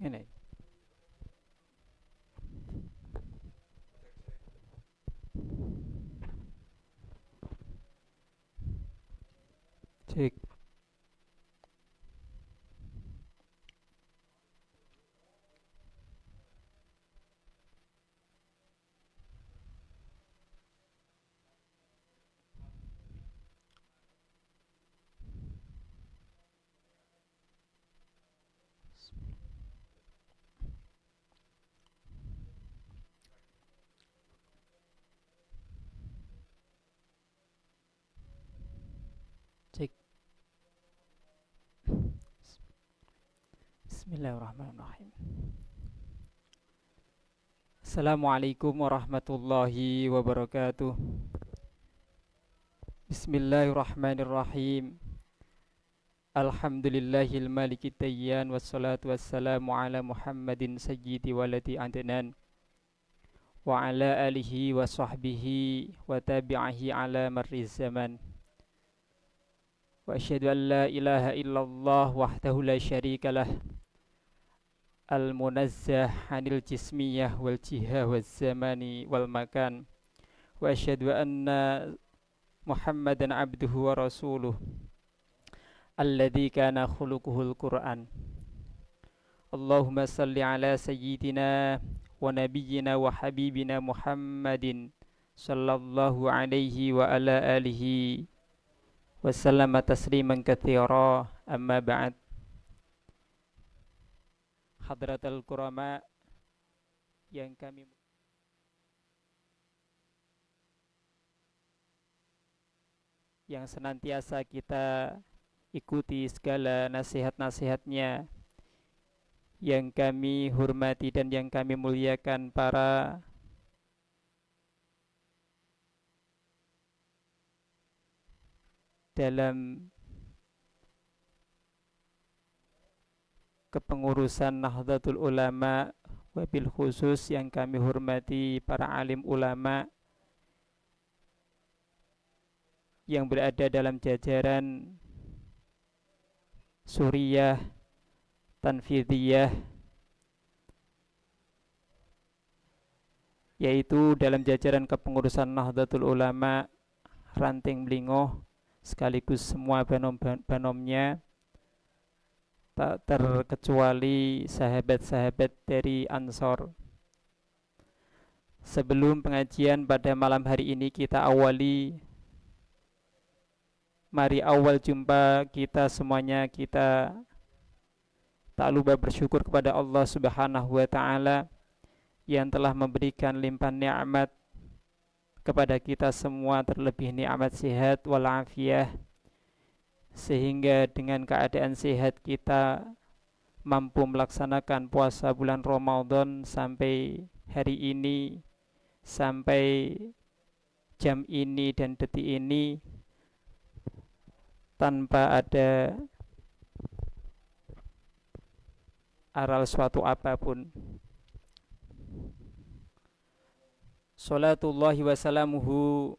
Ini. Cek. Cek. Bismillahirrahmanirrahim. Assalamualaikum warahmatullahi wabarakatuh. Bismillahirrahmanirrahim. Alhamdulillahil maliki tayyan wassalatu wassalamu ala Muhammadin sayyidi waladi adnan wa ala alihi wa sahbihi wa tabi'ahi ala marriz zaman. Wa asyhadu an la ilaha illallah wahdahu la syarika lah al-munazzah anil jismiyah wal jihah wal zamani wal makan. Wa asyhadu anna Muhammadan abduhu wa rasuluh alladzi kana khuluquhul Qur'an. Allahumma salli ala sayyidina wa nabiyyina wa habibina Muhammadin sallallahu alaihi wa ala alihi wa sallama tasliman katsira. Amma ba'd. Hadratul kurama yang senantiasa kita ikuti segala nasihat-nasihatnya, yang kami hormati dan yang kami muliakan para dalam kepengurusan Nahdlatul Ulama, wabil khusus yang kami hormati para alim ulama yang berada dalam jajaran Suriyah, Tanfidiyah, yaitu dalam jajaran kepengurusan Nahdlatul Ulama Ranting Blingoh, sekaligus semua banom-banomnya, tak terkecuali sahabat-sahabat dari Ansor. Sebelum pengajian pada malam hari ini kita awali, mari awal jumpa kita semuanya kita tak lupa bersyukur kepada Allah Subhanahu wa taala yang telah memberikan limpahan nikmat kepada kita semua, terlebih nikmat sehat walafiat, sehingga dengan keadaan sehat kita mampu melaksanakan puasa bulan Ramadan sampai hari ini, sampai jam ini dan detik ini, tanpa ada aral suatu apapun. Salatullahi wassalamuhu.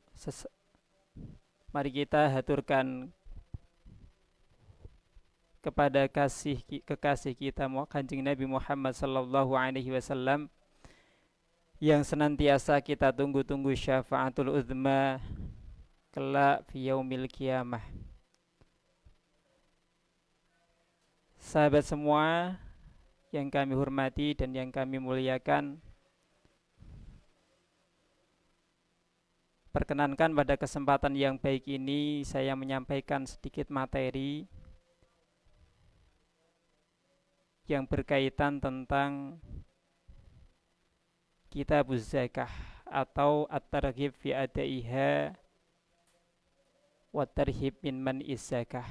Mari kita haturkan kepada kekasih kita Kanjeng Nabi Muhammad sallallahu alaihi wasallam yang senantiasa kita tunggu-tunggu syafaatul uzma kelak fi yaumil qiyamah. Sahabat semua yang kami hormati dan yang kami muliakan, perkenankan pada kesempatan yang baik ini saya menyampaikan sedikit materi yang berkaitan tentang Kitabuz Zakah atau At-Targhib fi Adaiha wa Tarhib min Man'iz Zakah.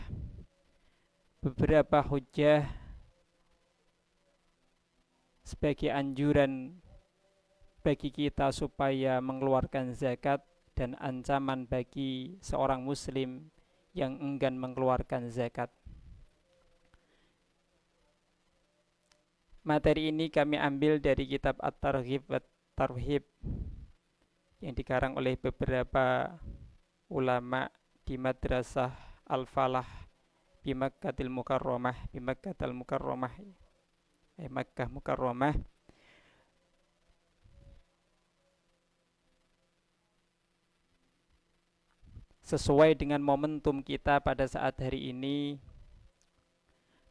Beberapa hujjah sebagai anjuran bagi kita supaya mengeluarkan zakat dan ancaman bagi seorang muslim yang enggan mengeluarkan zakat. Materi ini kami ambil dari kitab At-Targhib wa Tarhib yang dikarang oleh beberapa ulama di Madrasah Al-Falah di Makkatil Mukarramah, Makkah Mukarramah, sesuai dengan momentum kita pada saat hari ini,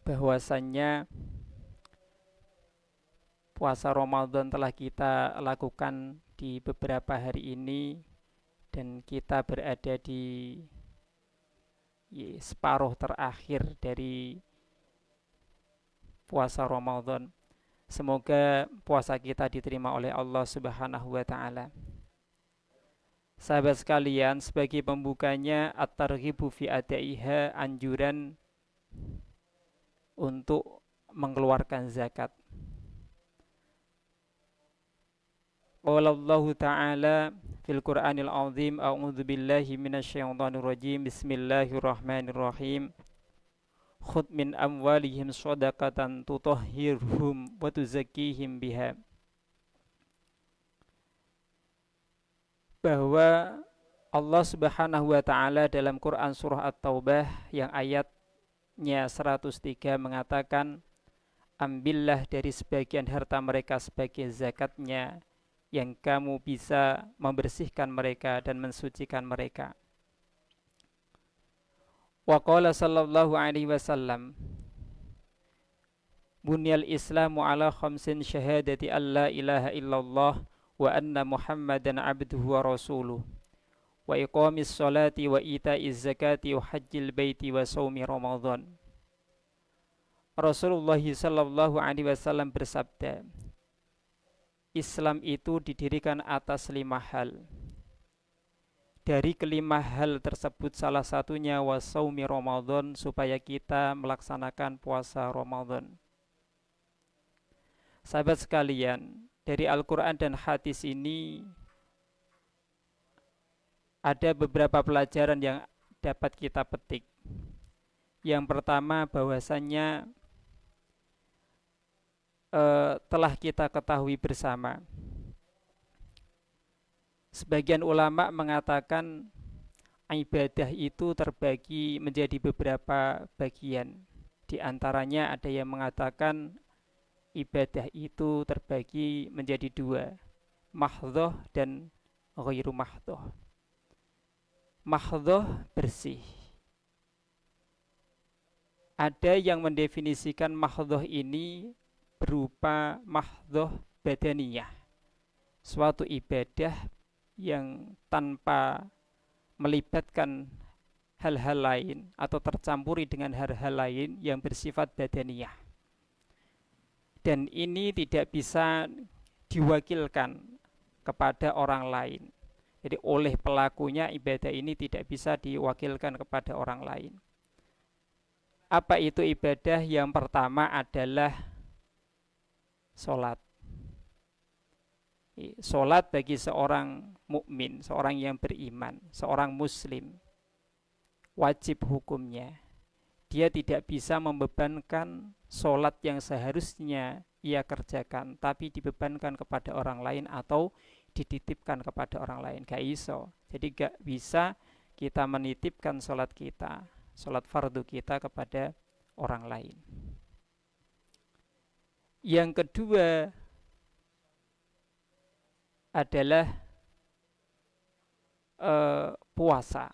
bahwasannya puasa Ramadan telah kita lakukan di beberapa hari ini, dan kita berada di separuh terakhir dari puasa Ramadan. Semoga puasa kita diterima oleh Allah Subhanahu wa taala. Sahabat sekalian, sebagai pembukanya at-targhibu fi adaiha, anjuran untuk mengeluarkan zakat. Qala Allah Ta'ala fil Qur'anil Azim, a'udzu billahi minasyaitonir rajim. Bismillahirrahmanirrahim. Khudh min amwalihim shadaqatan tutahhirhum wa tuzakkihim biha. Bahwa Allah Subhanahu wa taala dalam Quran surah At-Taubah yang ayatnya 103 mengatakan, ambillah dari sebagian harta mereka sebagai zakatnya, yang kamu bisa membersihkan mereka dan mensucikan mereka. Wa qala sallallahu alaihi wasallam, bunyal islamu ala khamsin syahadati alla ilaha illallah wa anna muhammadan abduhu wa rasuluh wa iqamis salati wa ita'iz zakati wa hajjil baiti wa saumi ramadan. Rasulullah sallallahu alaihi wasallam bersabda, Islam itu didirikan atas 5 hal. Dari kelima hal tersebut salah satunya wa saumi ramadan, supaya kita melaksanakan puasa Ramadan. Sahabat sekalian, dari Al-Quran dan hadis ini ada beberapa pelajaran yang dapat kita petik. Yang pertama, bahwasannya telah kita ketahui bersama, sebagian ulama mengatakan ibadah itu terbagi menjadi beberapa bagian. Di antaranya ada yang mengatakan ibadah itu terbagi menjadi 2, mahdhoh dan ghairu mahdhoh. Mahdhoh bersih. Ada yang mendefinisikan mahdhoh ini berupa mahdhoh badaniyah, suatu ibadah yang tanpa melibatkan hal-hal lain atau tercampuri dengan hal-hal lain yang bersifat badaniyah. Dan ini tidak bisa diwakilkan kepada orang lain. Jadi oleh pelakunya ibadah ini tidak bisa diwakilkan kepada orang lain. Apa itu ibadah? Yang pertama adalah sholat. Sholat bagi seorang mukmin, seorang yang beriman, seorang muslim, wajib hukumnya. Dia tidak bisa membebankan sholat yang seharusnya ia kerjakan, tapi dibebankan kepada orang lain atau dititipkan kepada orang lain. Gak iso. Jadi gak bisa kita menitipkan sholat kita, sholat fardu kita kepada orang lain. Yang kedua adalah puasa.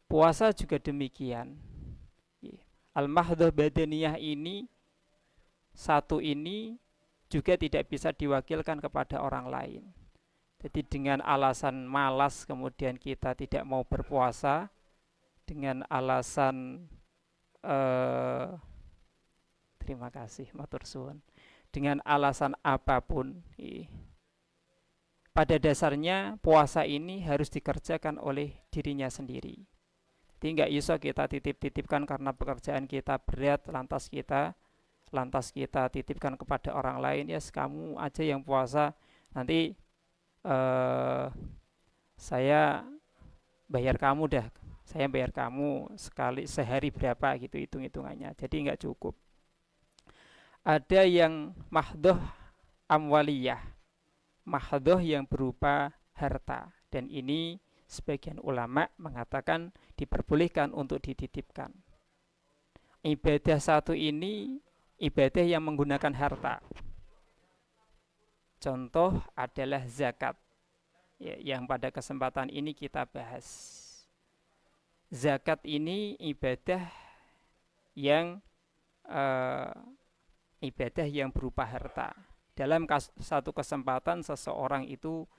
Puasa juga demikian. Al-mahdhoh badaniyah ini, satu ini juga tidak bisa diwakilkan kepada orang lain. Jadi dengan alasan malas kemudian kita tidak mau berpuasa, dengan alasan terima kasih matur suwun, dengan alasan apapun, pada dasarnya puasa ini harus dikerjakan oleh dirinya sendiri. Jadi nggak iso kita titip-titipkan karena pekerjaan kita berat, lantas kita titipkan kepada orang lain, ya kamu aja yang puasa, nanti saya bayar kamu dah, saya bayar kamu sehari berapa gitu hitung-hitungannya. Jadi nggak cukup. Ada yang mahdhoh amwaliyah, mahdhoh yang berupa harta, dan ini sebagian ulama mengatakan diperbolehkan untuk dititipkan. ibadah satu ini ibadah yang menggunakan harta. Contoh adalah zakat, ya, yang pada kesempatan ini kita bahas. Zakat ini yang uh, ibadah yang berupa harta. Dalam satu kesempatan seseorang itu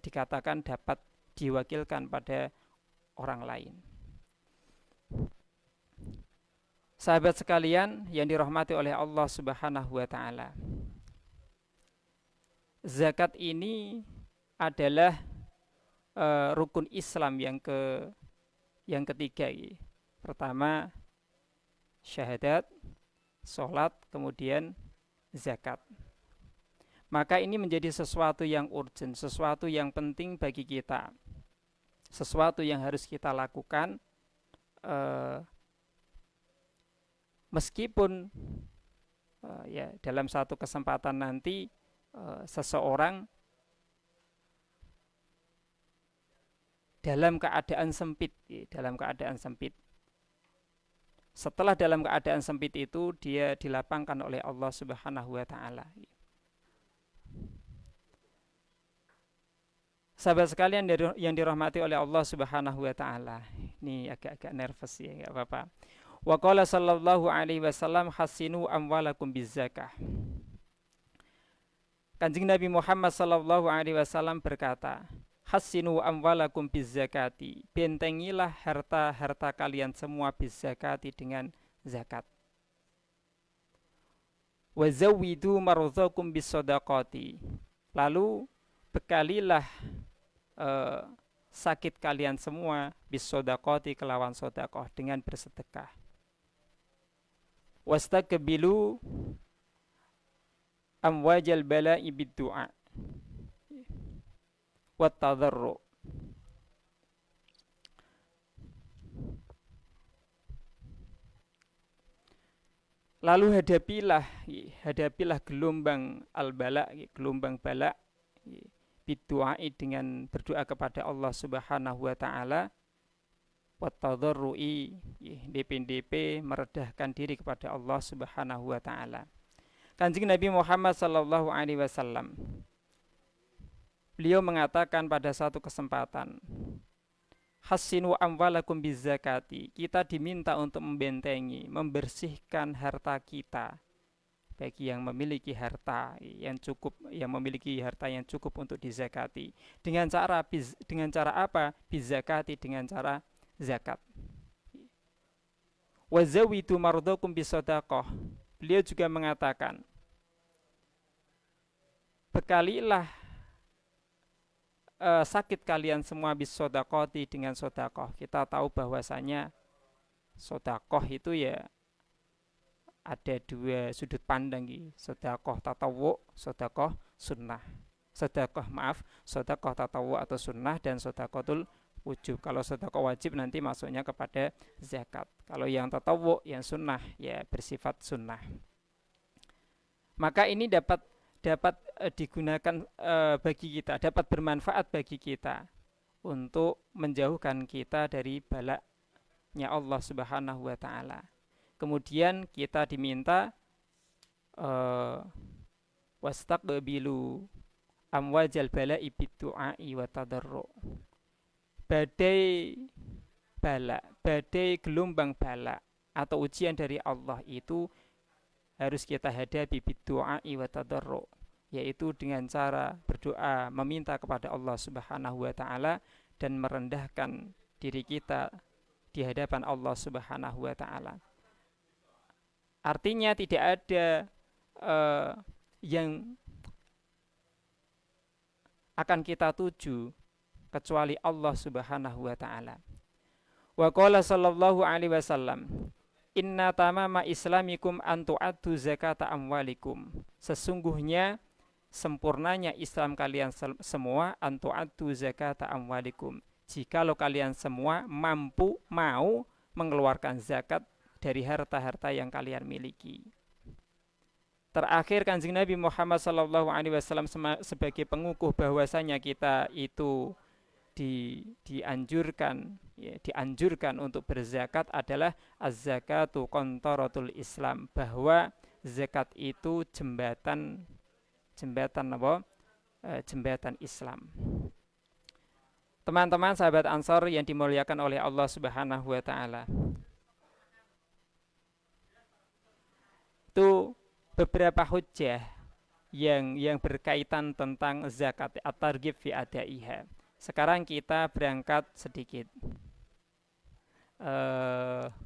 dikatakan dapat diwakilkan pada orang lain. Sahabat sekalian yang dirahmati oleh Allah Subhanahu wa taala. Zakat ini adalah rukun Islam yang ketiga. Pertama syahadat, sholat, kemudian zakat. Maka ini menjadi sesuatu yang urgent, sesuatu yang penting bagi kita, sesuatu yang harus kita lakukan meskipun ya dalam satu kesempatan nanti seseorang dalam keadaan sempit, setelah dalam keadaan sempit itu dia dilapangkan oleh Allah Subhanahu wa taala. Sahabat sekalian yang dirahmati oleh Allah Subhanahu wa taala. Ini agak-agak nervous ya, enggak apa-apa. Wa qala sallallahu alaihi wasallam hasinu amwalakum bizzakah. Kanjeng Nabi Muhammad sallallahu alaihi wasallam berkata, hasinu amwalakum bizzakati. Bentengilah harta-harta kalian semua bizzakati dengan zakat. Wa zawwidu marudhakum bisadaqati. Lalu bekalilah sakit kalian semua bisodakoti kelawan sodakoh dengan bersedekah. Wastaqbilu amwajal bala'i biddu'a wattadarru. Lalu hadapilah gelombang al-bala, gelombang bala, biddu'ai dengan berdoa kepada Allah Subhanahu wa taala, wattadarru'i, DP meredahkan diri kepada Allah Subhanahu wa taala. Kanjeng Nabi Muhammad sallallahu alaihi wasallam beliau mengatakan pada satu kesempatan, hassinu amwalakum bizzakati. Kita diminta untuk membentengi, membersihkan harta kita. Bagi yang memiliki harta yang cukup, yang memiliki harta yang cukup untuk dizakati. Dengan cara apa? Bizakati, dengan cara zakat. Wa zawitu mardakum bisadaqah. Beliau juga mengatakan, bekalilah sakit kalian semua bisadaqati dengan sedekah. Kita tahu bahwasanya sedekah itu ya ada dua sudut pandang, sedekah tatawwu, sedekah sunnah. Sedekah tatawwu atau sunnah dan sedekahul wujub. Kalau sedekah wajib nanti masuknya kepada zakat. Kalau yang tatawwu, yang sunnah ya bersifat sunnah. Maka ini dapat digunakan bagi kita, dapat bermanfaat bagi kita untuk menjauhkan kita dari balanya Allah Subhanahu wa taala. Kemudian kita diminta wastaqbilu amwajal bala'i biddu'ai wa tadarru. Badai gelombang bala atau ujian dari Allah itu harus kita hadapi biddu'ai wa tadarru, yaitu dengan cara berdoa, meminta kepada Allah Subhanahu wa taala dan merendahkan diri kita di hadapan Allah Subhanahu wa taala. Artinya tidak ada yang akan kita tuju kecuali Allah Subhanahu wa taala. Wa qala sallallahu alaihi wasallam, inna tamama islamikum an tu'addu zakata amwalikum. Sesungguhnya sempurnanya Islam kalian semua an tu'addu zakata amwalikum. Jikalau kalian semua mau mengeluarkan zakat dari harta-harta yang kalian miliki. Terakhir Kanjeng Nabi Muhammad sallallahu alaihi wasallam sebagai pengukuh bahwasanya kita itu dianjurkan untuk berzakat adalah az-zakatu qantaratul Islam, bahwa zakat itu jembatan apa? Jembatan Islam. Teman-teman sahabat Ansor yang dimuliakan oleh Allah Subhanahu wa taala. Itu beberapa hujjah yang berkaitan tentang zakat at-targhib fi adaiha. Sekarang kita berangkat sedikit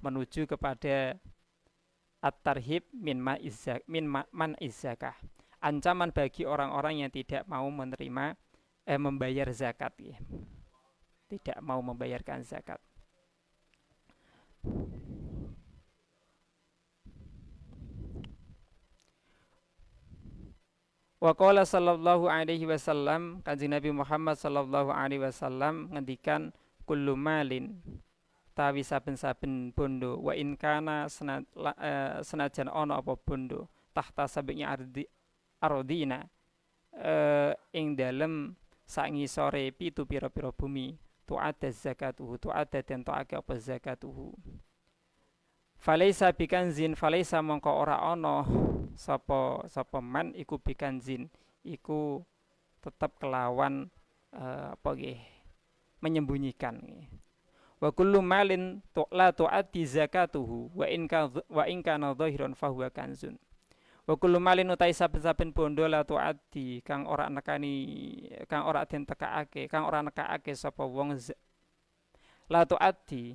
menuju kepada at-tarhib min man zakah. Ancaman bagi orang-orang yang tidak mau membayar zakat, ya. Tidak mau membayarkan zakat. Wa qala sallallahu alaihi wasallam, Kanjeng Nabi Muhammad sallallahu alaihi wasallam ngendikan kullu malin tawi saben-saben bondo wa in kana senajan ana apa bondo tahta sabinya ardina ing dalem sak ngisore pitu pira-pira bumi tu'adda zakatuhu, tu'adda den to'ake apa zakatuhu. Falaisa bikanzin, falaisa mongko ora ana sapa man iku bikanzin, iku tetap kelawan apa nggih, menyembunyikan. Wa kullu malin la tu'addi zakatuhu wa in kana dhahiran fahuwa kanzun. Wa kullu malin utai saben-saben bondo la tu'addi kang ora den tekaake, kang ora nekaake sapa wong la tu'addi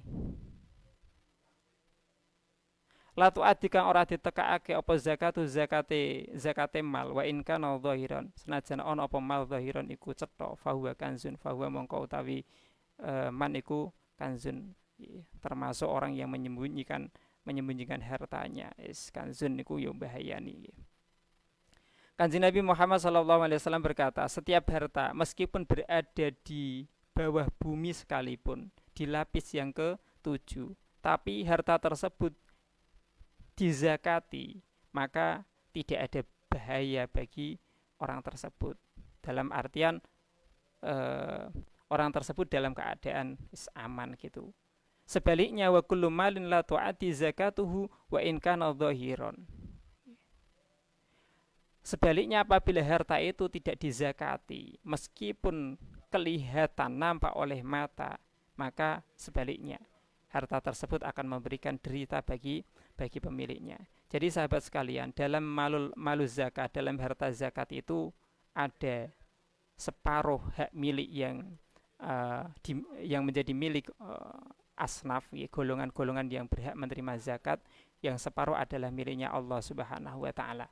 kang ora ditekaake apa zakate mal wa in kana dhahiran, senajan ana apa mal dhahiran iku cetha fahuwa kanzun, fahuwa mongko utawi man iku kanzun, termasuk orang yang menyembunyikan hartanya. Kanzun niku yo bahayani. Kanjeng Nabi Muhammad SAW berkata, setiap harta meskipun berada di bawah bumi sekalipun, di lapis yang ke-7, tapi harta tersebut dizakati, maka tidak ada bahaya bagi orang tersebut. Dalam artian orang tersebut dalam keadaan aman gitu. Sebaliknya wa kullu malin la tu'ati zakatuhu wa in kana dhahiran. Sebaliknya apabila harta itu tidak dizakati meskipun kelihatan nampak oleh mata, maka sebaliknya harta tersebut akan memberikan derita bagi pemiliknya. Jadi sahabat sekalian, dalam malu zakat, dalam harta zakat itu ada separuh hak milik yang menjadi milik asnaf, golongan-golongan yang berhak menerima zakat, yang separuh adalah miliknya Allah Subhanahu wa taala.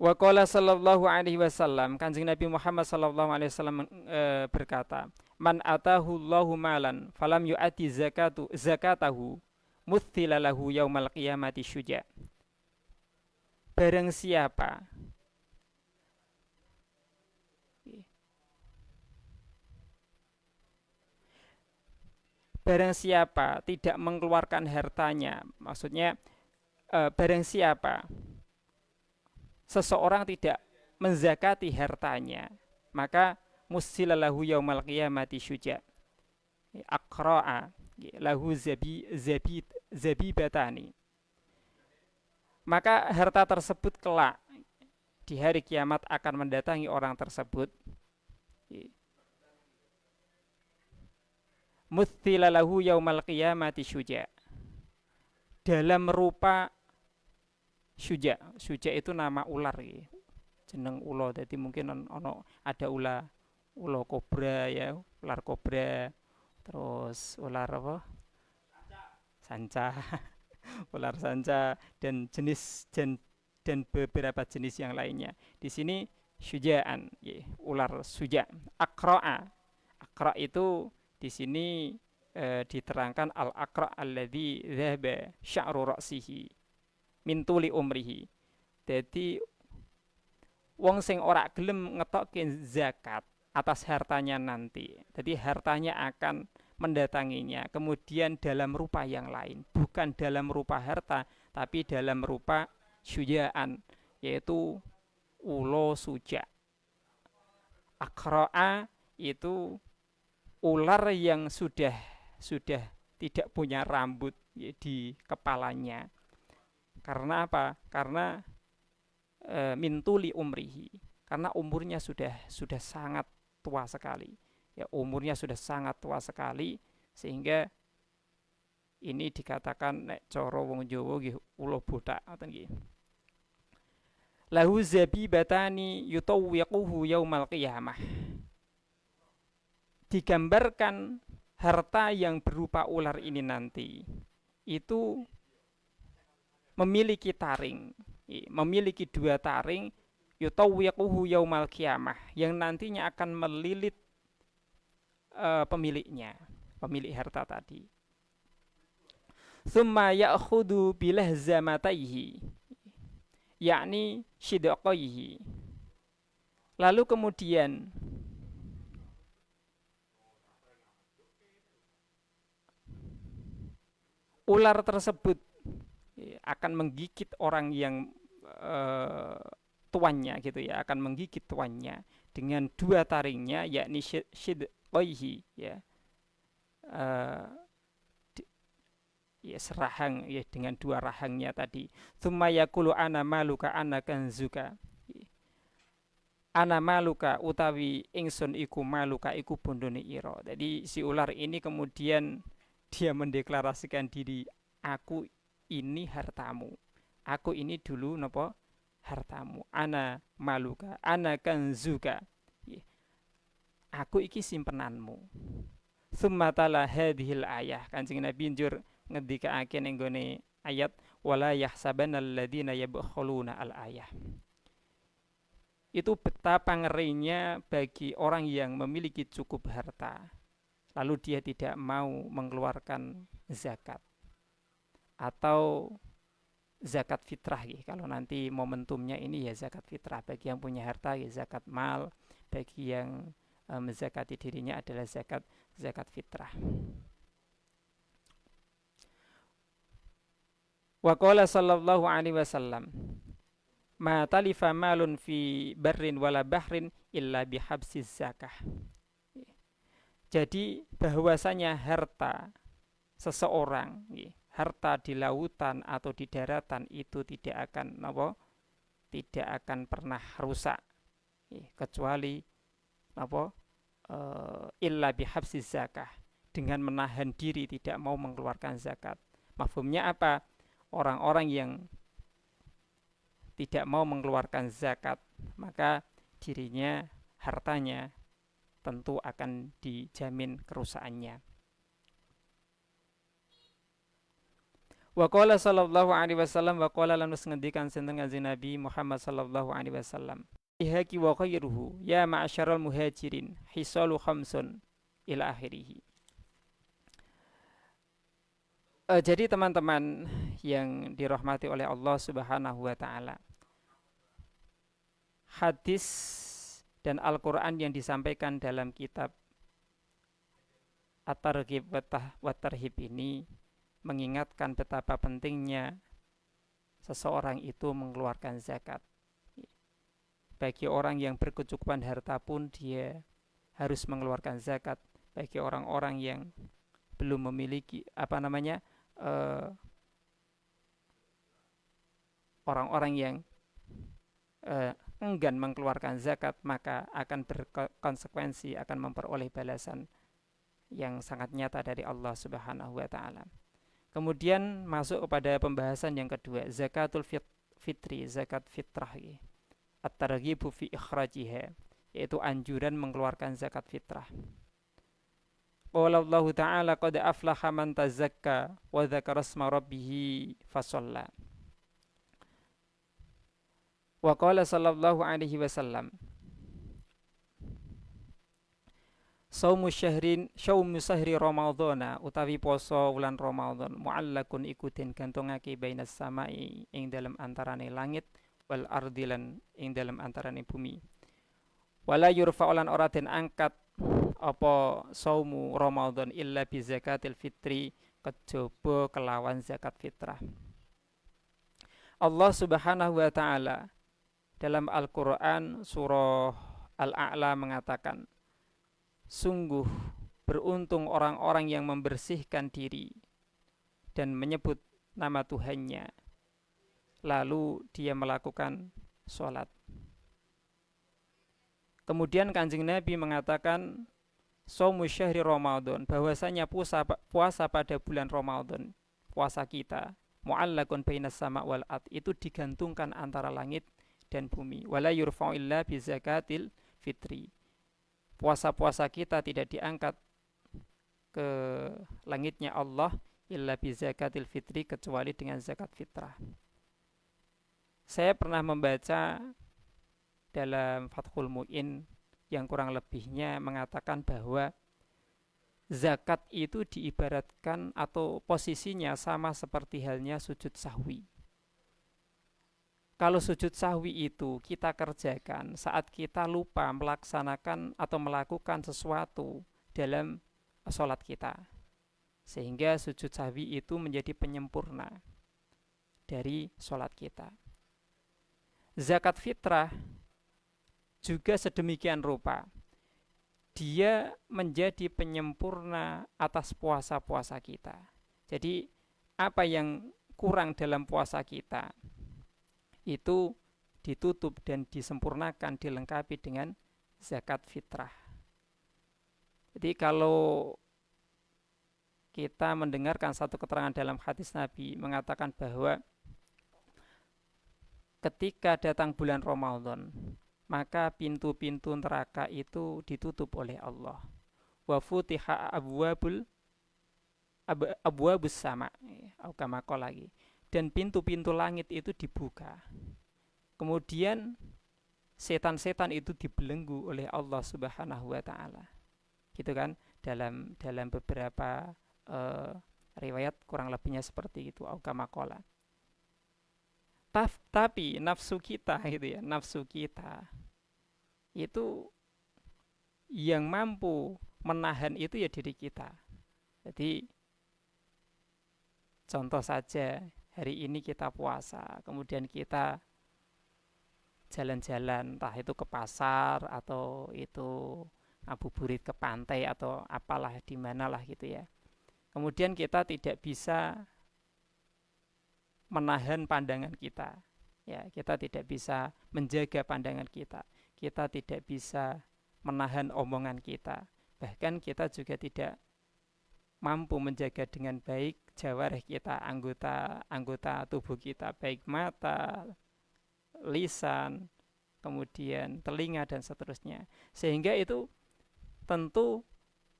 Wa qala sallallahu alaihi wasallam, Kanjeng Nabi Muhammad sallallahu alaihi wasallam berkata, man atahu Allahu malan falam yu'ati zakatahu muthila lahu yaumal qiyamati syuja. Barang siapa tidak mengeluarkan hartanya, maksudnya barang siapa seseorang tidak menzakati hartanya, maka musilalahu yaumal qiyamati syuja, aqra'a lahu zabibatani, maka harta tersebut kelak di hari kiamat akan mendatangi orang tersebut, musilalahu yaumal qiyamati syuja, dalam rupa syuja. Syuja itu nama ular, jeneng ula. Jadi mungkin ada ular kobra, ya, ular kobra, terus ular apa? Sanca, ular sanca dan beberapa jenis yang lainnya. Di sini syujaan, ya, ular syuja. Aqra itu di sini diterangkan al-aqra alladzi dhahaba sya'ru ra'sihi min tuli umrihi. Jadi wong sing ora gelem ngetokke zakat atas hartanya nanti, jadi hartanya akan mendatanginya kemudian dalam rupa yang lain, bukan dalam rupa harta tapi dalam rupa syujaan, yaitu ulo suja. Akroa itu ular yang sudah tidak punya rambut ya, di kepalanya. Karena apa? Karena mintuli umrihi. Karena umurnya sudah sangat tua sekali. Ya, umurnya sudah sangat tua sekali sehingga ini dikatakan nek coro wong Jawa nggih ula botak ngoten nggih. Lahu zabibatani yutawwiquhu yaumal qiyamah. Digambarkan harta yang berupa ular ini nanti itu memiliki taring, memiliki dua taring yutawwiquhu yaumal qiyamah yang nantinya akan melilit pemiliknya, pemilik harta tadi. Thumma ya'khudu bilahzamataihi, yakni shidqaihi. Lalu kemudian ular tersebut akan menggigit orang yang tuannya gitu ya, akan menggigit tuannya dengan dua taringnya, yakni shidqaihi ya. Ya serahang ya, dengan dua rahangnya tadi. Tsumma yaqulu ana maluka ana kanzuka. Ana maluka utawi ingsun iku maluka iku bondone ira. Jadi si ular ini kemudian dia mendeklarasikan diri, aku ini hartamu. Aku ini dulu napa? Hartamu. Ana maluka, ana kanzuka. Aku iki simpenanmu. Tsumma tala hadhil ayah. Kanjeng Nabi njur ngendikake ning gone ayat wala yahsabanal ladzina yabkhuluna al ayah. Itu betapa ngerinya bagi orang yang memiliki cukup harta lalu dia tidak mau mengeluarkan zakat atau zakat fitrah ya. Kalau nanti momentumnya ini ya zakat fitrah, bagi yang punya harta ya zakat mal, bagi yang menzakati dirinya adalah zakat fitrah. Wa qala sallallahu alaihi wasallam ma talifa malun fi barrin wala bahrin illa bihabsiz zakah. Jadi bahwasanya harta seseorang, harta di lautan atau di daratan itu tidak akan apa? Tidak akan pernah rusak kecuali apa? Illa bihabsiz zakah, dengan menahan diri tidak mau mengeluarkan zakat. Mafhumnya apa? Orang-orang yang tidak mau mengeluarkan zakat, maka dirinya, hartanya tentu akan dijamin kerusakannya. Wa qala sallallahu alaihi wasallam wa qala lan ngendikan sinten Kanjeng Nabi Muhammad sallallahu alaihi wasallam. Ihaki wa khairuhu ya ma'syaral muhajirin hisalu khamsun ila akhirih. Jadi teman-teman yang dirahmati oleh Allah Subhanahu wa taala, hadis dan Al-Qur'an yang disampaikan dalam kitab At-Targhib wa Tarhib ini mengingatkan betapa pentingnya seseorang itu mengeluarkan zakat. Bagi orang yang berkecukupan harta pun dia harus mengeluarkan zakat. Bagi orang-orang yang belum memiliki orang-orang yang enggan mengeluarkan zakat, maka akan berkonsekuensi, akan memperoleh balasan yang sangat nyata dari Allah Subhanahu wa taala. Kemudian masuk kepada pembahasan yang kedua, zakatul fitri, zakat fitrah. At-targhibu fi ikhrajiha, yaitu anjuran mengeluarkan zakat fitrah. Qala Allah Ta'ala qad aflaha man tazakka wa dzakara isma rabbih fasalla. Wa qala sallallahu alaihi wasallam Saumu syahri Ramadhana utawi poso wulan Ramadan muallakun ikutin gantungake bainas samai ing dalam antarane langit wal ardilan ing dalam antarane bumi. Wala yurfa'ulan ora den angkat apa saumu Ramadan illa bi zakatil fitri, kejaba kelawan zakat fitrah. Allah Subhanahu wa taala dalam Al-Qur'an surah Al-A'la mengatakan, sungguh beruntung orang-orang yang membersihkan diri dan menyebut nama Tuhannya, lalu dia melakukan sholat. Kemudian Kanjeng Nabi mengatakan, Shaumu syahri Ramadan, bahwasanya puasa pada bulan Ramadan, puasa kita, mu'allakun bainas sama wal ard, itu digantungkan antara langit dan bumi. Wala yurfa'u illa bi zakatil fitri. Puasa-puasa kita tidak diangkat ke langitnya Allah illa bi zakatil fitri, kecuali dengan zakat fitrah. Saya pernah membaca dalam Fathul Mu'in yang kurang lebihnya mengatakan bahwa zakat itu diibaratkan atau posisinya sama seperti halnya sujud sahwi. Kalau sujud sahwi itu kita kerjakan saat kita lupa melaksanakan atau melakukan sesuatu dalam sholat kita, sehingga sujud sahwi itu menjadi penyempurna dari sholat kita. Zakat fitrah juga sedemikian rupa, dia menjadi penyempurna atas puasa-puasa kita. Jadi apa yang kurang dalam puasa kita itu ditutup dan disempurnakan, dilengkapi dengan zakat fitrah. Jadi kalau kita mendengarkan satu keterangan dalam hadis Nabi mengatakan bahwa ketika datang bulan Ramadan, maka pintu-pintu neraka itu ditutup oleh Allah. Wa futiha abwabus sama, lagi. Dan pintu-pintu langit itu dibuka. Kemudian setan-setan itu dibelenggu oleh Allah Subhanahu wa taala. Gitu kan? Dalam beberapa riwayat kurang lebihnya seperti itu, aukamakola. Tapi nafsu kita gitu ya, nafsu kita itu yang mampu menahan itu ya diri kita. Jadi contoh saja, hari ini kita puasa, kemudian kita jalan-jalan, entah itu ke pasar atau itu ngabuburit ke pantai atau apalah di manalah gitu ya. Kemudian kita tidak bisa menahan pandangan kita. Ya, kita tidak bisa menjaga pandangan kita. Kita tidak bisa menahan omongan kita. Bahkan kita juga tidak mampu menjaga dengan baik jawarih kita, anggota tubuh kita, baik mata, lisan, kemudian telinga dan seterusnya. Sehingga itu tentu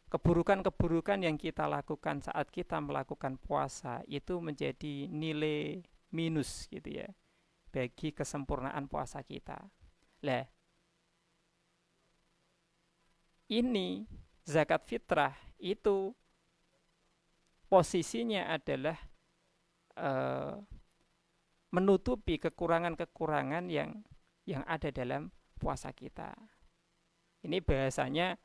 keburukan-keburukan yang kita lakukan saat kita melakukan puasa itu menjadi nilai minus gitu ya bagi kesempurnaan puasa kita. Lah, ini zakat fitrah itu posisinya adalah menutupi kekurangan-kekurangan yang ada dalam puasa kita. Ini bahasanya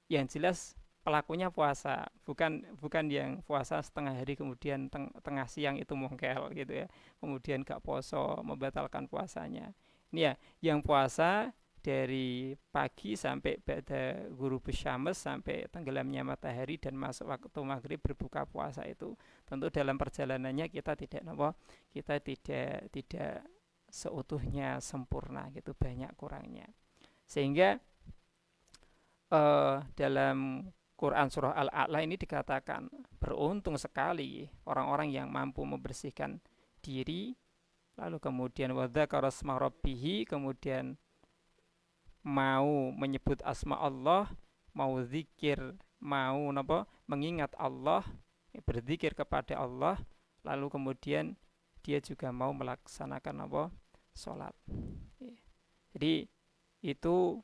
yang jelas pelakunya puasa, bukan yang puasa setengah hari kemudian tengah siang itu mongkel gitu ya, kemudian gak poso membatalkan puasanya. Ini ya yang puasa dari pagi sampai ba'da ghurubus syams, sampai tenggelamnya matahari dan masuk waktu maghrib berbuka puasa, itu tentu dalam perjalanannya kita tidak seutuhnya sempurna gitu, banyak kurangnya. Sehingga dalam Quran surah Al-A'la ini dikatakan beruntung sekali orang-orang yang mampu membersihkan diri, lalu kemudian wadzakara asma rabbih, kemudian mau menyebut asma Allah, mau zikir, mau mengingat Allah, berzikir kepada Allah, lalu kemudian dia juga mau melaksanakan sholat. Jadi itu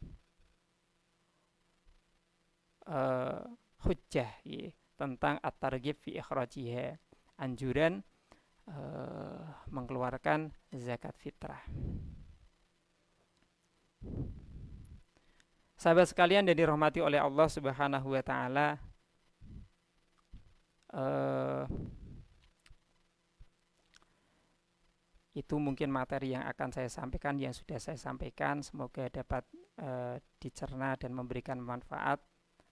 hujjah ya, tentang at-targhib fi ikhrajiha, anjuran mengeluarkan zakat fitrah. Sahabat sekalian yang dirahmati oleh Allah Subhanahu wa taala, itu mungkin materi yang akan saya sampaikan, yang sudah saya sampaikan. Semoga dapat dicerna dan memberikan manfaat.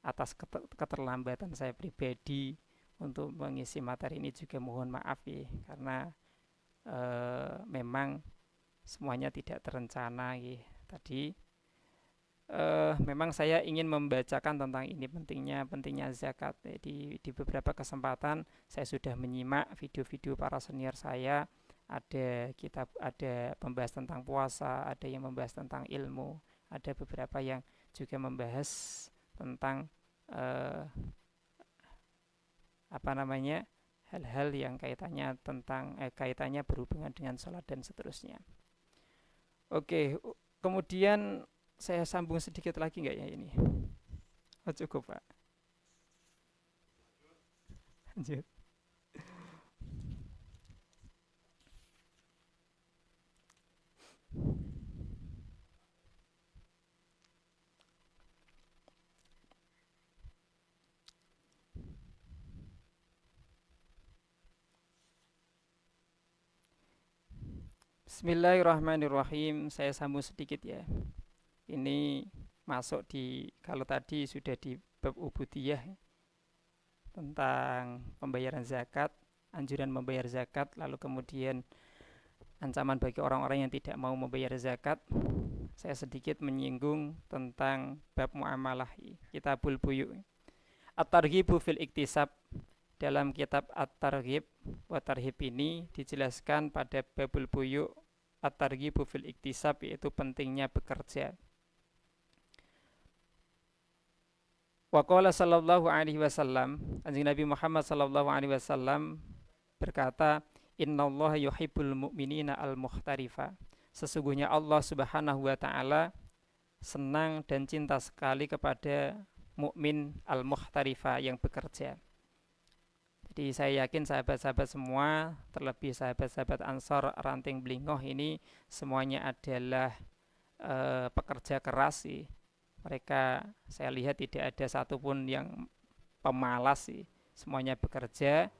Atas keterlambatan saya pribadi untuk mengisi materi ini juga mohon maaf ya, karena memang semuanya tidak terencana ya. Tadi memang saya ingin membacakan tentang ini pentingnya zakat. Di beberapa kesempatan saya sudah menyimak video-video para senior saya, ada pembahas tentang puasa, ada yang membahas tentang ilmu, ada beberapa yang juga membahas tentang hal-hal yang kaitannya berhubungan dengan sholat dan seterusnya. Oke, kemudian saya sambung sedikit lagi nggak ya ini? Oh, cukup Pak. Lanjut. Bismillahirrahmanirrahim. Saya sambung sedikit ya. Ini masuk kalau tadi sudah di bab ubudiyah tentang pembayaran zakat, anjuran membayar zakat, lalu kemudian ancaman bagi orang-orang yang tidak mau membayar zakat. Saya sedikit menyinggung tentang bab muamalah, kitabul buyu. At-Targhibu fil Iktisab. Dalam kitab At-Targhib wa Tarhib ini dijelaskan pada babul buyu At-Targhibu fil Iktisab, yaitu pentingnya bekerja. Wa qala sallallahu alaihi wasallam, Kanjeng Nabi Muhammad sallallahu alaihi wasallam berkata, innallaha yuhibbul mu'minina al-mukhtarifa. Sesungguhnya Allah Subhanahu wa taala senang dan cinta sekali kepada mukmin al-mukhtarifa yang bekerja. Jadi saya yakin sahabat-sahabat semua, terlebih sahabat-sahabat Ansor Ranting Blingoh ini semuanya adalah pekerja keras sih. Mereka saya lihat tidak ada satupun yang pemalas sih. Semuanya bekerja.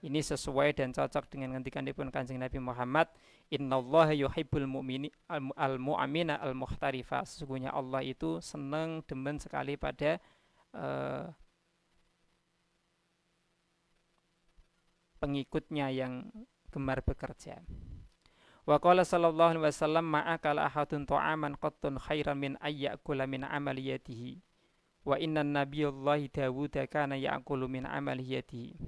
Ini sesuai dan cocok dengan ngendikanipun Kanjeng Nabi Muhammad, innallaha yuhibbul mu'mini al-mu'amina al-mukhtarifa. Sesungguhnya Allah itu senang demen sekali pada pengikutnya yang gemar bekerja. Wa qala sallallahu alaihi wasallam ma'akala ahadun ta'aman qattun khairan min ayyakula min amaliyatihi wa inna nabiyallahi Dawud kana ya'kulu min amaliyatihi.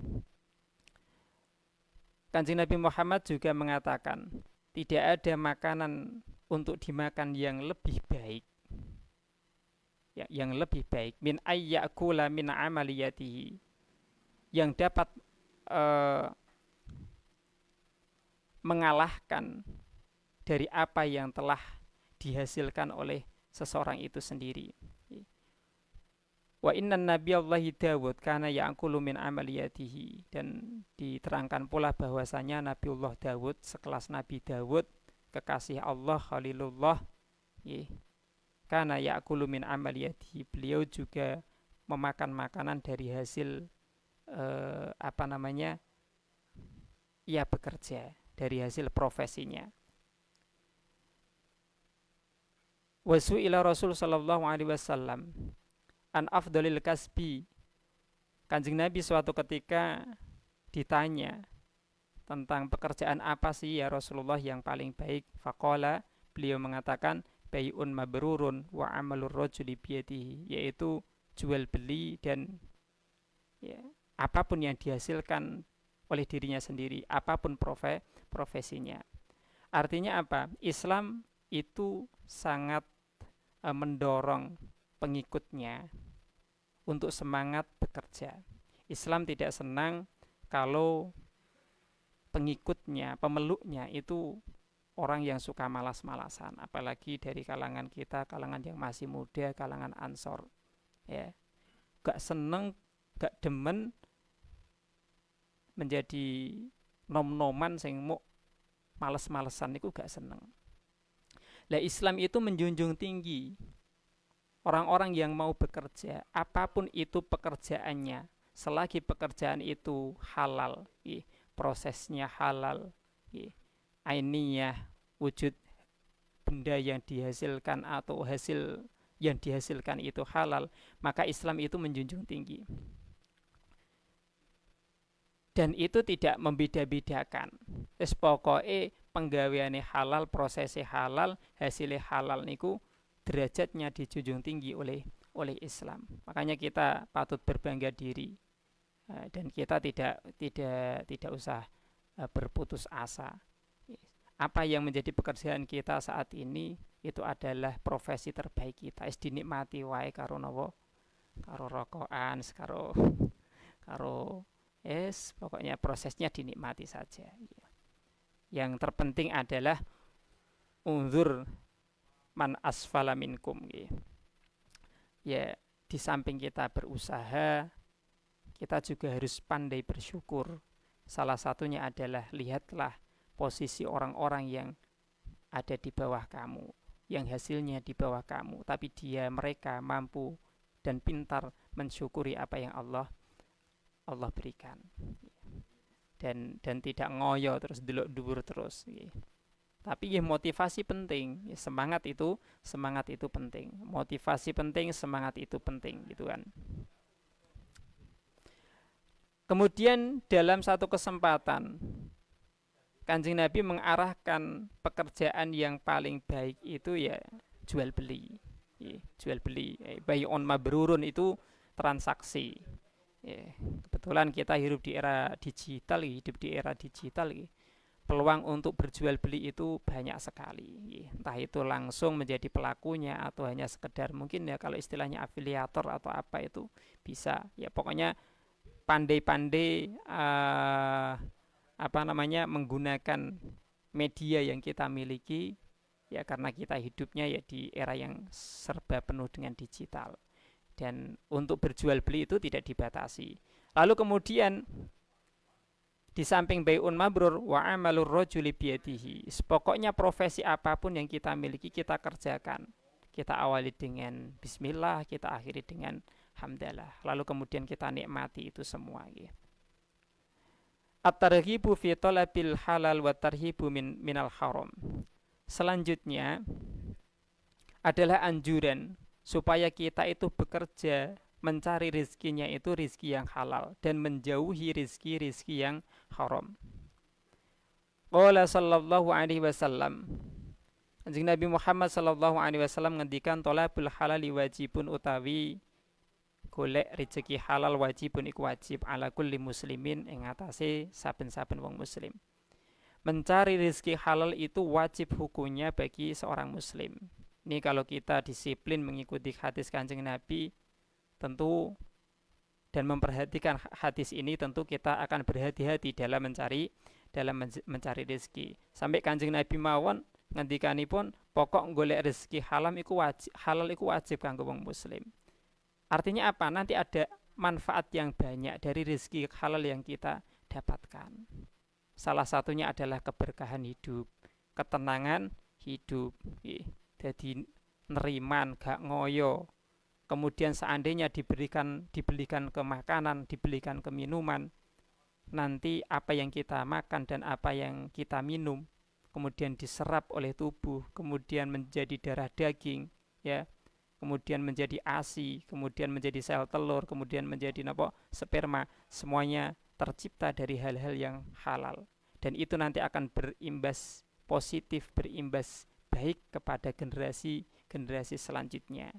Kanjeng Nabi Muhammad juga mengatakan, tidak ada makanan untuk dimakan yang lebih baik, yang lebih baik min ayyakula min amaliyatihi, yang dapat mengalahkan dari apa yang telah dihasilkan oleh seseorang itu sendiri. Wa inna nabiyallahi Dawud kana ya'kulu min amaliyatihi. Dan diterangkan pula bahwasanya Nabiullah Dawud, sekelas Nabi Dawud, kekasih Allah Khalilullah, kana ya'kulu min amaliyatihi. Beliau juga memakan makanan dari hasil ia bekerja, dari hasil profesinya. Wasu ila Rasul sallallahu alaihi wasallam an afdalil kasbi. Kanjeng Nabi suatu ketika ditanya tentang pekerjaan apa sih ya Rasulullah yang paling baik. Faqala, beliau mengatakan, bai'un mabrurun wa amalur rajuli biyadihi, yaitu jual beli dan apapun yang dihasilkan oleh dirinya sendiri, apapun profesinya. Artinya apa? Islam itu sangat mendorong pengikutnya untuk semangat bekerja. Islam tidak senang kalau pengikutnya, pemeluknya itu orang yang suka malas-malasan, apalagi dari kalangan kita, kalangan yang masih muda, kalangan Ansor. Ya, gak seneng, gak demen menjadi nom-noman sing mau males-malesan, itu gak seneng. Lah Islam itu menjunjung tinggi orang-orang yang mau bekerja, apapun itu pekerjaannya, selagi pekerjaan itu halal, prosesnya halal, ainiyah, wujud benda yang dihasilkan atau hasil yang dihasilkan itu halal, maka Islam itu menjunjung tinggi. Dan itu tidak membeda-bedakan. Wis pokoke penggaweane halal, prosesnya halal, hasilnya halal niku derajatnya dijunjung tinggi oleh Islam. Makanya kita patut berbangga diri, dan kita tidak usah berputus asa. Apa yang menjadi pekerjaan kita saat ini itu adalah profesi terbaik kita. Is dinikmati wae karo napa? Karo rokokan, karo pokoknya prosesnya dinikmati saja. Yang terpenting adalah unzur man asfala minkum. Ya, di samping kita berusaha, kita juga harus pandai bersyukur. Salah satunya adalah lihatlah posisi orang-orang yang ada di bawah kamu, yang hasilnya di bawah kamu, tapi mereka mampu dan pintar mensyukuri apa yang Allah berikan, dan tidak ngoyo terus delok dhuwur terus. Tapi ya motivasi penting, ya, semangat itu penting, motivasi penting, semangat itu penting, gitu kan. Kemudian dalam satu kesempatan Kanjeng Nabi mengarahkan pekerjaan yang paling baik itu ya jual beli. Jual beli, bay'un mabrurun itu transaksi. Kebetulan kita hidup di era digital, peluang untuk berjual beli itu banyak sekali. Entah itu langsung menjadi pelakunya atau hanya sekedar mungkin ya kalau istilahnya afiliator atau apa itu bisa. Ya pokoknya pandai-pandai menggunakan media yang kita miliki, ya karena kita hidupnya ya di era yang serba penuh dengan digital, dan untuk berjual beli itu tidak dibatasi. Lalu kemudian di samping bay'un mabrur wa amalur rajuli biyadihi, pokoknya profesi apapun yang kita miliki kita kerjakan, kita awali dengan bismillah, kita akhiri dengan hamdalah, lalu kemudian kita nikmati itu semua. At-targhibu fi talabil halal wa tarhibu minal haram. Selanjutnya adalah anjuran supaya kita itu bekerja mencari rizkinya itu rizki yang halal dan menjauhi rizki yang haram. Qala sallallahu alaihi wasallam, Kanjeng Nabi Muhammad sallallahu alaihi wasallam ngendikan thalabul halali wajibun utawi golek rezeki halal wajibun iku wajib ala kulli muslimin ing atase saben-saben wong muslim. Mencari rezeki halal itu wajib hukumnya bagi seorang muslim. Ini kalau kita disiplin mengikuti hadis Kanjeng Nabi tentu dan memperhatikan hadis ini, tentu kita akan berhati-hati dalam mencari rezeki. Sampai Kanjeng Nabi mawon ngendikanipun pokok golek rezeki halal iku wajib kanggo wong muslim. Artinya apa? Nanti ada manfaat yang banyak dari rezeki halal yang kita dapatkan. Salah satunya adalah keberkahan hidup, ketenangan hidup. Jadi neriman, gak ngoyo. Kemudian seandainya dibelikan ke makanan, dibelikan ke minuman, nanti apa yang kita makan dan apa yang kita minum kemudian diserap oleh tubuh, kemudian menjadi darah daging, ya. Kemudian menjadi ASI, kemudian menjadi sel telur, kemudian menjadi sperma, semuanya tercipta dari hal-hal yang halal, dan itu nanti akan berimbas positif, berimbas baik kepada generasi selanjutnya.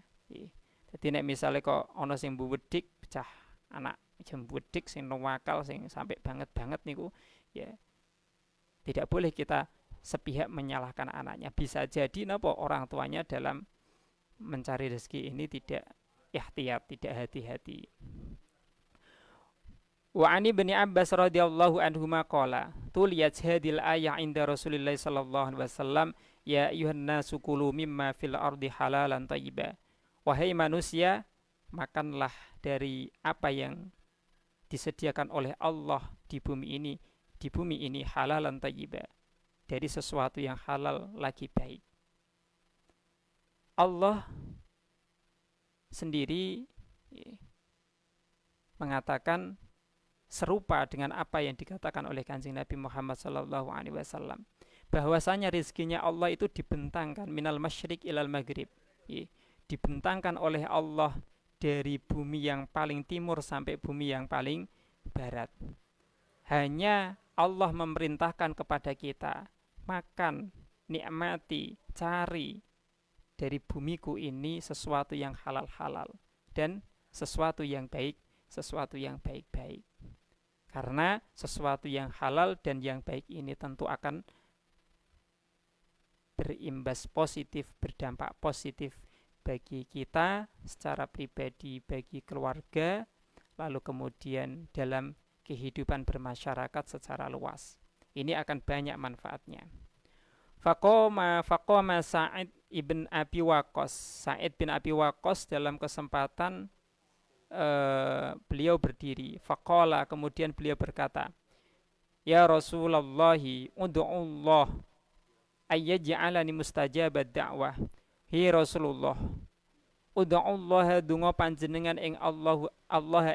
Jadi nek misalnya kok ono sing buwedik pecah anak jam buwedik sing nawakal sing sampai banget niku, ya tidak boleh kita sepihak menyalahkan anaknya. Bisa jadi orang tuanya dalam mencari rezeki ini tidak ihtiyat, tidak hati-hati. Wa ani bin Abbas radhiyallahu anhuma qala tuliyat hadhil ayah inda Rasulillah sallallahu alaihi wasallam ya ayyuhan nasu kulu mimma fil ardi halalan thayyiba. Wahai manusia, makanlah dari apa yang disediakan oleh Allah di bumi ini halalan thayyiba, dari sesuatu yang halal lagi baik. Allah sendiri mengatakan serupa dengan apa yang dikatakan oleh Kanjeng Nabi Muhammad sallallahu alaihi wasallam. bahwasanya rizkinya Allah itu dibentangkan minal masyriq ilal maghrib, dibentangkan oleh Allah dari bumi yang paling timur sampai bumi yang paling barat. Hanya Allah memerintahkan kepada kita, makan, nikmati, cari dari bumiku ini sesuatu yang halal-halal dan sesuatu yang baik, sesuatu yang baik-baik. Karena sesuatu yang halal dan yang baik ini tentu akan berimbas positif, berdampak positif bagi kita secara pribadi, bagi keluarga, lalu kemudian dalam kehidupan bermasyarakat secara luas. Ini akan banyak manfaatnya. Faqoma Sa'id ibn Abi Waqqas. Sa'id bin Abi Waqqas dalam kesempatan beliau berdiri. Faqala, kemudian beliau berkata, Ya Rasulullah, ud'ullah ayyaj'alani mustajabad da'wah. Hi Rasulullah, ud'ullah dungo panjenengan ing Allah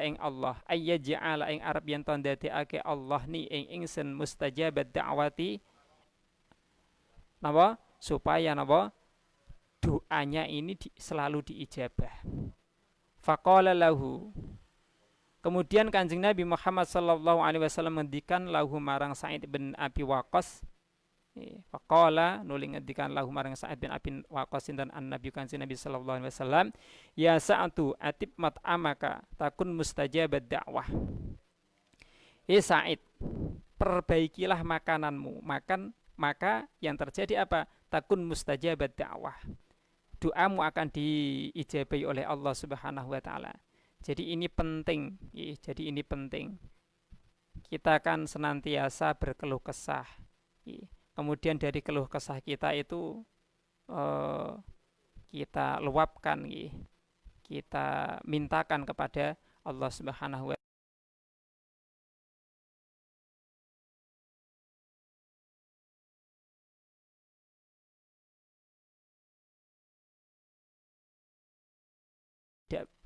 ing Allah ayyaj'ala ing arab yen ndadekake Allah ni ing ingsun mustajabad da'wati, napa supaya napa doanya ini selalu diijabah. Faqala lahu, kemudian Kanjeng Nabi Muhammad sallallahu alaihi wasallam ngendikan lahu marang Sa'id bin Abi Waqqas, faqala nuli ngendikan lahu marang Sa'id bin Abi Waqqas dan Nabi Kanjeng Nabi sallallahu alaihi wasallam, ya Sa'atu atib mat'amaka takun mustajabad da'wah. Sa'id, perbaikilah makananmu, maka yang terjadi apa? Takun mustajabad da'wah. Doamu akan diijabahi oleh Allah Subhanahu wa taala. Jadi ini penting, Kita akan senantiasa berkeluh kesah. Kemudian dari keluh kesah kita itu kita luapkan, kita mintakan kepada Allah Subhanahu wa taala.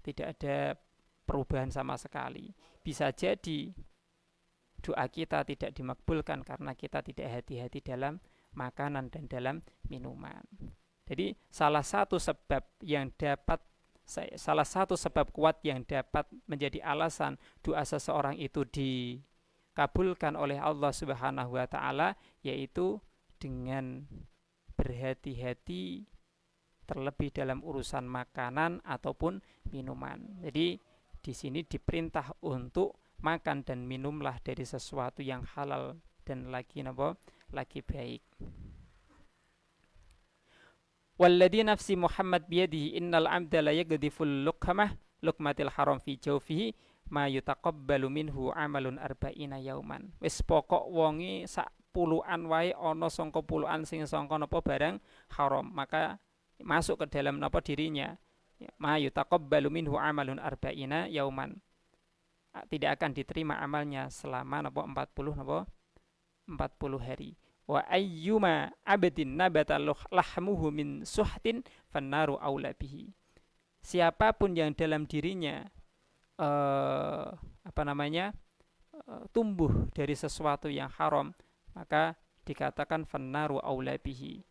Tidak ada perubahan sama sekali. Bisa jadi doa kita tidak dimakbulkan karena kita tidak hati-hati dalam makanan dan dalam minuman. Jadi salah satu sebab kuat yang dapat menjadi alasan doa seseorang itu dikabulkan oleh Allah Subhanahu wa taala yaitu dengan berhati-hati terlebih dalam urusan makanan ataupun minuman. Jadi di sini diperintah untuk makan dan minumlah dari sesuatu yang halal dan lagi baik. Walladzi nafsi Muhammad biyadihi innal 'abda la yaghdiful luqmatil haram fi jawfihi ma yutaqabbalu minhu 'amalun arba'ina yauman. Wis pokok wonge sak puluhan wae ana sangka puluhan sing sangka napa barang haram, maka masuk ke dalam napa dirinya ma yutaqabbalu minhu 'amalun arba'ina yauman. Tidak akan diterima amalnya selama 40 hari. Wa ayyuma abdin nabata lahmuhu min suhtin fannaru aula bihi. Siapapun yang dalam dirinya tumbuh dari sesuatu yang haram, maka dikatakan fannaru aula bihi.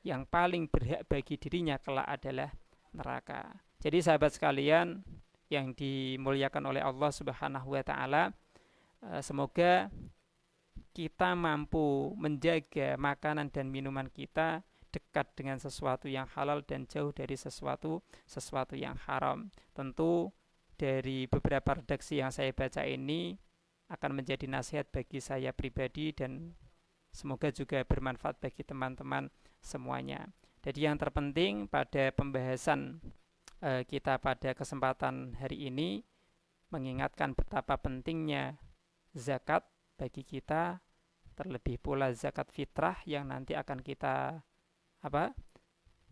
Yang paling berhak bagi dirinya kelak adalah neraka. Jadi sahabat sekalian yang dimuliakan oleh Allah Subhanahu wa taala, semoga kita mampu menjaga makanan dan minuman kita dekat dengan sesuatu yang halal dan jauh dari sesuatu yang haram. Tentu dari beberapa redaksi yang saya baca ini akan menjadi nasihat bagi saya pribadi dan semoga juga bermanfaat bagi teman-teman semuanya. Jadi yang terpenting pada pembahasan kita pada kesempatan hari ini mengingatkan betapa pentingnya zakat bagi kita, terlebih pula zakat fitrah yang nanti akan kita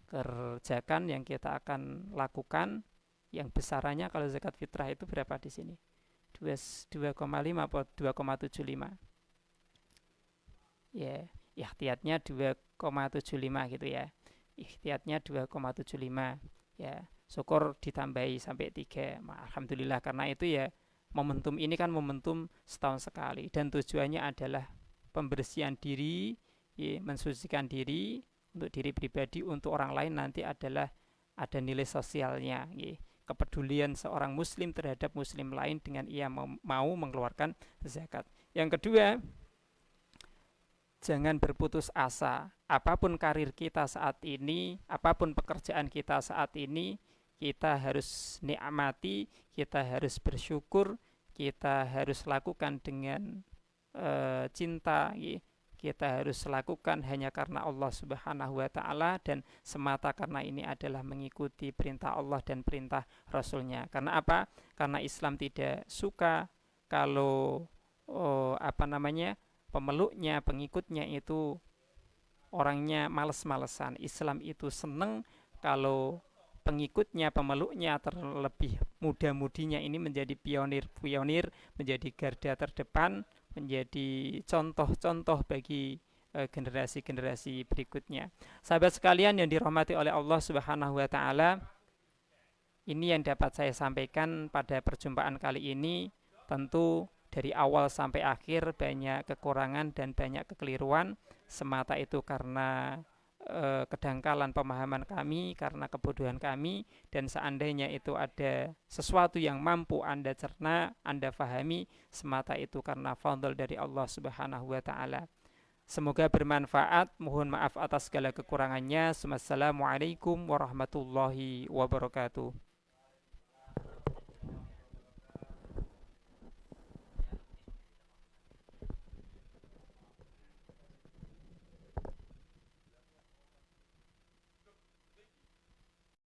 kerjakan, yang kita akan lakukan, yang besarannya kalau zakat fitrah itu berapa di sini? 2,5 atau 2,75? Ya, ikhtiatnya 2,75 gitu ya. Ikhtiatnya 2,75 ya. Syukur ditambahi sampai 3. Alhamdulillah, karena itu ya momentum ini kan momentum setahun sekali dan tujuannya adalah pembersihan diri mensucikan diri untuk diri pribadi, untuk orang lain nanti adalah ada nilai sosialnya. Kepedulian seorang muslim terhadap muslim lain dengan ia mau mengeluarkan zakat. Yang kedua, jangan berputus asa. Apapun karir kita saat ini, apapun pekerjaan kita saat ini, kita harus nikmati, kita harus bersyukur, kita harus lakukan dengan cinta. Kita harus lakukan hanya karena Allah Subhanahu wa Ta'ala, dan semata karena ini adalah mengikuti perintah Allah dan perintah Rasulnya. Karena apa? Karena Islam tidak suka kalau pemeluknya, pengikutnya itu orangnya males-malesan. Islam itu senang kalau pengikutnya, pemeluknya, terlebih muda-mudinya ini menjadi pionir-pionir, menjadi garda terdepan, menjadi contoh-contoh bagi generasi-generasi berikutnya. Sahabat sekalian yang dirahmati oleh Allah Subhanahu wa Ta'ala, ini yang dapat saya sampaikan pada perjumpaan kali ini. Tentu dari awal sampai akhir banyak kekurangan dan banyak kekeliruan, semata itu karena kedangkalan pemahaman kami, karena kebodohan kami, dan seandainya itu ada sesuatu yang mampu Anda cerna, Anda fahami, semata itu karena fadl dari Allah Subhanahu wa Ta'ala. Semoga bermanfaat. Mohon maaf atas segala kekurangannya. Wassalamualaikum warahmatullahi wabarakatuh.